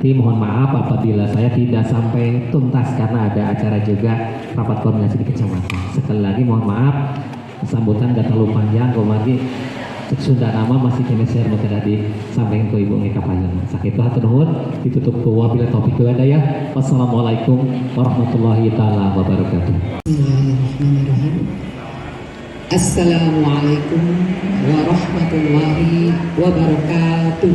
nanti mohon maaf apabila saya tidak sampai tuntas karena ada acara juga rapat koordinasi di kecamatan. Sekali lagi mohon maaf, sambutan gak terlalu panjang, komadi Sunda nama masih kini share mungkin disampaikan ke Ibu Mika Payana. Sakit hatur nuhun, ditutup ke wabillahi taufiq wal hidayah. Wassalamualaikum warahmatullahi taala wabarakatuh. Bismillahirrahmanirrahim. Assalamualaikum warahmatullahi wabarakatuh.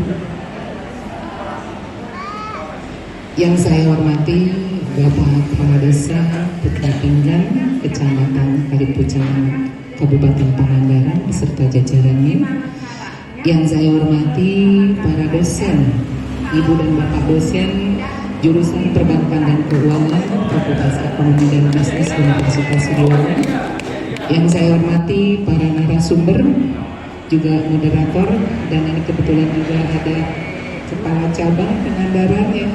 Yang saya hormati Bapak Kepala Desa Putra Pinggan, Kecamatan Kalipucang, Kabupaten Pangandaran beserta jajarannya. Yang saya hormati para dosen, Ibu dan Bapak dosen jurusan Perbankan dan Keuangan, Fakultas Ekonomi dan Bisnis Universitas Siliwangi. Yang saya hormati para narasumber, juga moderator, dan ini kebetulan juga ada Kepala Cabang Pangandaran ya,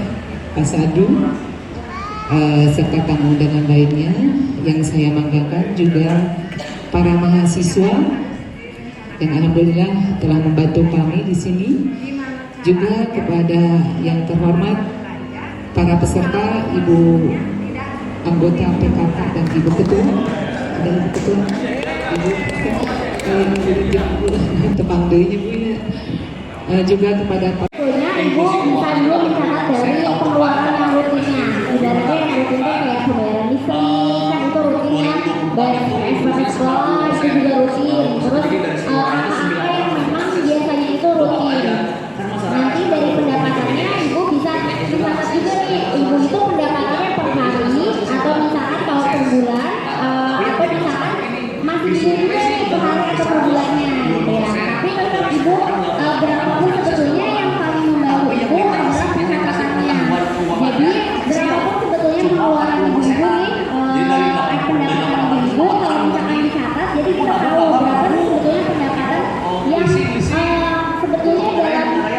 Pak Sadu, serta tamu undangan lainnya. Yang saya banggakan juga para mahasiswa yang alhamdulillah telah membantu kami di sini. Juga kepada yang terhormat para peserta, Ibu anggota PKK dan Ibu Ketua, ada Ibu Ketua, Ibu tepang dirinya Bu ya. Juga kepada Ibu bisa dulu mencatat dari pengeluaran yang rutinnya. Ibaratnya yang rutinnya kayak pembayaran listrik, kan itu rutinnya, bayar SPP sekolah itu juga rutin. Terus apa yang memang biasanya itu rutin. Nanti dari pendapatannya Ibu bisa mencatat juga nih, Ibu itu pendapatannya per hari atau misalkan kalau per bulan atau misalkan masih bisa juga nih per hari atau per bulannya gitu ya. Tapi tetap Ibu berapapun sebetulnya yang paling membantu Ibu adalah pencatatannya. Jadi berapapun sebetulnya pengeluaran Ibu nih, pendapatan Ibu kalau misalkan dicatat, jadi kita tahu berapa sih sebetulnya pendapatan yang sebetulnya dalam kita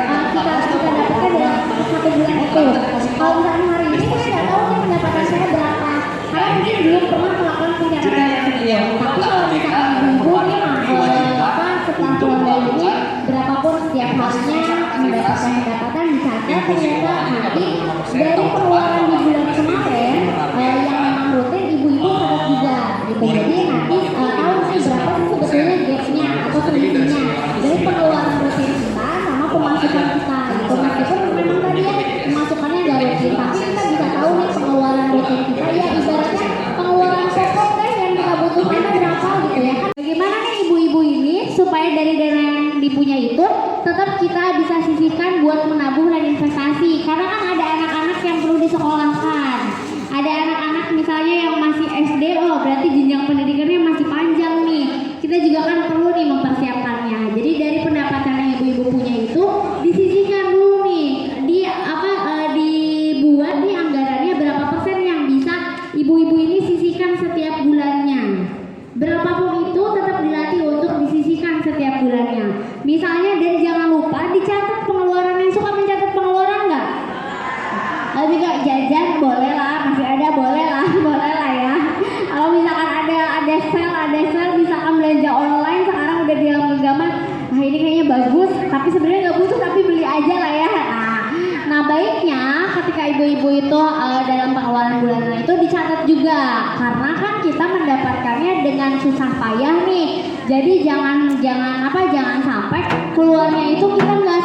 dapatkan dalam satu bulan itu. Kalau misalkan hari ini saya nggak tahu nih pendapatan saya berapa, karena mungkin belum pernah melakukan pencatatan tersebut. Tapi kalau misalkan Ibu nih setelah keluar dari ini, berapapun setiap harinya mendapatkan pendapatan dicatat, ternyata nanti dari pengeluaran di bulan kemarin yang memang rutin ibu-ibu catat juga gitu. Jadi nanti tahu sih berapa sih sebetulnya gapnya atau selisihnya dari pengeluaran rutin kita sama pemasukan kita gitu. Meskipun memang tadi ya pemasukannya nggak rutin, tapi kita bisa tahu nih pengeluaran rutin kita ya, ibaratnya pengeluaran pokok deh yang kita butuhkan berapa gitu ya kan. Bagaimana nih ibu-ibu ini supaya dari dana yang dipunya itu tetap kita bisa sisihkan buat menabung dan investasi, karena kan ada anak-anak yang perlu disekolahkan, ada anak-anak misalnya yang masih SD, oh berarti jenjang pendidikannya masih panjang nih, kita juga kan perlu nih mempersiapkannya. Jadi dari pendapatan yang ibu-ibu punya itu disisihkan dulu nih, dibuat nih anggarannya berapa persen yang bisa ibu-ibu ini sisihkan setiap bulannya. Berapapun itu tetap dilatih untuk disisihkan setiap bulannya. Misalnya, dan jangan lupa dicatat pengeluarannya. Suka mencatat pengeluaran nggak? Tapi nggak jajan boleh lah, masih ada boleh lah ya. Kalau misalkan ada sale misalkan belanja online sekarang udah di dalam genggaman, nah ini kayaknya bagus, tapi sebenarnya nggak butuh tapi beli aja lah ya. Nah baiknya ketika ibu-ibu itu dalam pengeluaran bulanan itu dicatat juga, karena kan kita mendapatkannya dengan susah payah nih. Jadi jangan sampai keluarnya itu kita nggak